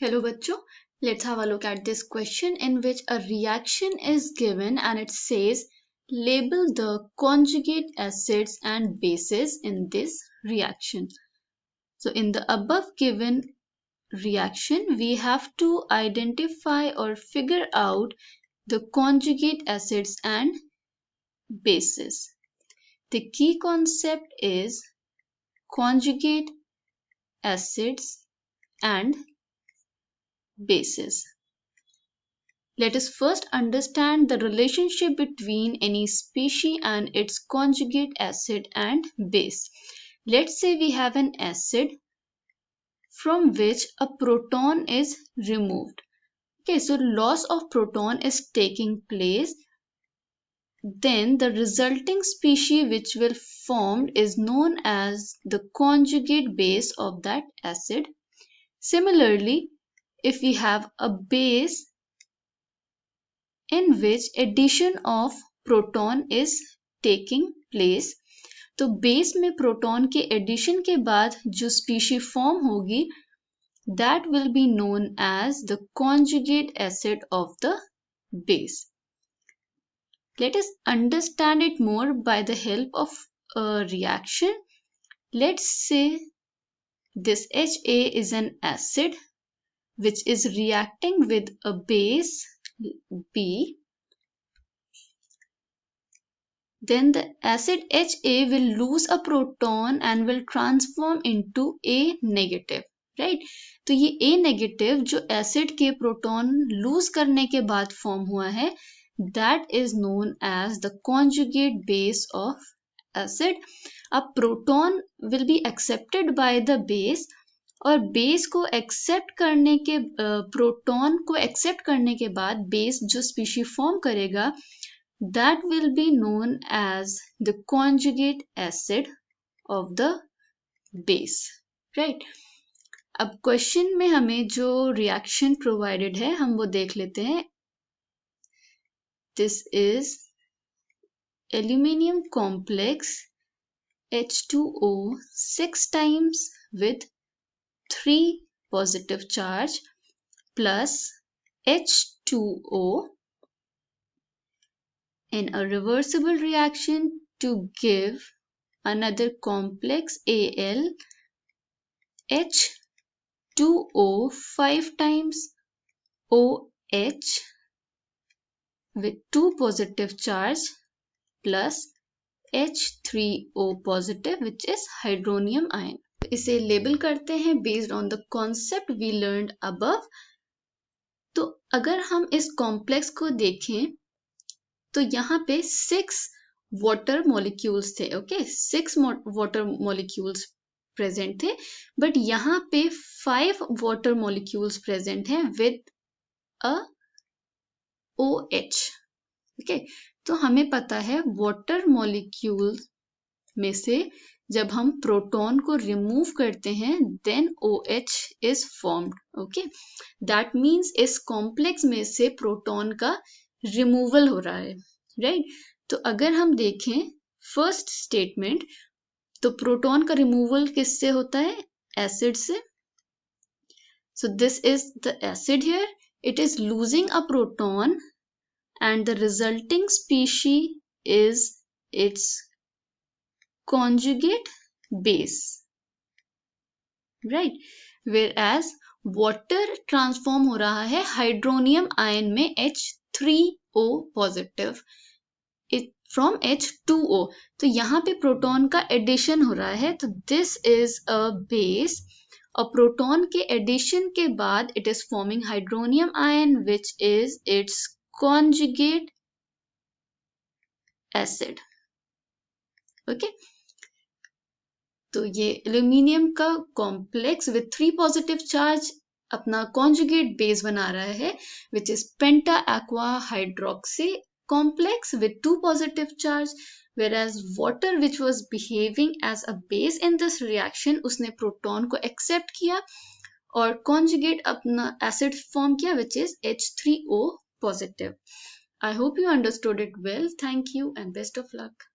Hello bachcho, let's have a look at this question in which a reaction is given and it says label the conjugate acids and bases in this reaction. So in the above given reaction, we have to identify or figure out the conjugate acids and bases. The key concept is conjugate acids and bases. Let us first understand the relationship between any species and its conjugate acid and base. Let's say we have an acid from which a proton is removed. Okay, so loss of proton is taking place. Then the resulting species which will form is known as the conjugate base of that acid. Similarly, if we have a base in which addition of proton is taking place, तो base में proton के addition के बाद जो species form होगी that will be known as the conjugate acid of the base. Let us understand it more by the help of a reaction. Let's say this HA is an acid which is reacting with a base B. Then the acid HA will lose a proton and will transform into A negative, right? तो ये A negative जो acid के proton lose करने के बाद form हुआ है, that is known as the conjugate base of acid. अब proton will be accepted by the base और base को accept करने के proton को accept करने के बाद base जो species form करेगा that will be known as the conjugate acid of the base, right? अब क्वेश्चन में हमें जो रिएक्शन प्रोवाइडेड है हम वो देख लेते हैं. This is aluminium complex H2O 6 times with 3 positive charge plus H2O in a reversible reaction to give another complex Al H2O 5 times OH with 2 positive charge plus H3O positive which is hydronium ion. इसे label करते हैं based on the concept we learned above. तो अगर हम इस complex को देखें तो यहाँ पे 6 वाटर मॉलिक्यूल्स थे. ओके 6 वाटर मॉलिक्यूल्स प्रेजेंट थे बट यहाँ पे 5 वाटर मॉलिक्यूल्स प्रेजेंट हैं विद अ OH. ओके तो हमें पता है वाटर मॉलिक्यूल में से जब हम प्रोटॉन को रिमूव करते हैं then OH is formed. Okay that means इस कॉम्प्लेक्स में से प्रोटॉन का रिमूवल हो रहा है, राइट? तो अगर हम देखें फर्स्ट स्टेटमेंट तो प्रोटॉन का रिमूवल किससे होता है? एसिड से. So this is the acid here, it is losing a proton and the resulting species is its conjugate base, right? Whereas water transform हो रहा है हाइड्रोनियम आयन में H3O positive from H2O. तो यहाँ पे प्रोटॉन का addition हो रहा है तो दिस इज अ बेस और प्रोटॉन के एडिशन के बाद it is forming hydronium ion which is it's conjugate acid. Okay तो ये एल्यूमिनियम का कॉम्प्लेक्स विद 3 पॉजिटिव चार्ज अपना कॉन्जुगेट बेस बना रहा है which is penta aqua hydroxy complex with 2 positive charge, whereas water which was behaving as a base in this reaction उसने proton को accept किया और conjugate अपना acid form किया which is H3O positive. I hope you understood it well. Thank you and best of luck.